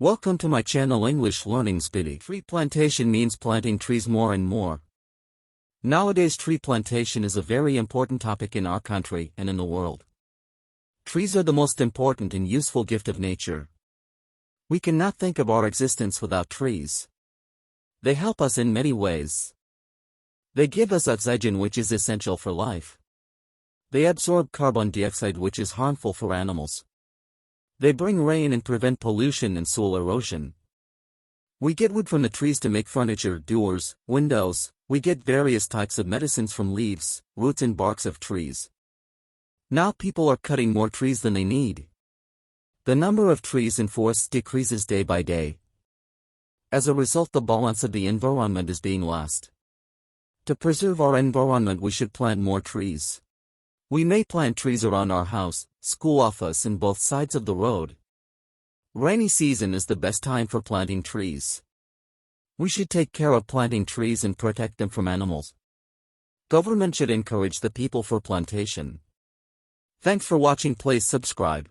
Welcome to my channel English Learning Speedy. Tree plantation means planting trees more and more. Nowadays tree plantation is a very important topic in our country and in the world. Trees are the most important and useful gift of nature. We cannot think of our existence without trees. They help us in many ways. They give us oxygen, which is essential for life. They absorb carbon dioxide, which is harmful for animals. They bring rain and prevent pollution and soil erosion. We get wood from the trees to make furniture, doors, windows. We get various types of medicines from leaves, roots and barks of trees. Now people are cutting more trees than they need. The number of trees in forests decreases day by day. As a result, the balance of the environment is being lost. To preserve our environment, we should plant more trees. We may plant trees around our house, school, office, and both sides of the road. Rainy season is the best time for planting trees. We should take care of planting trees and protect them from animals. Government should encourage the people for plantation. Thanks for watching. Please subscribe.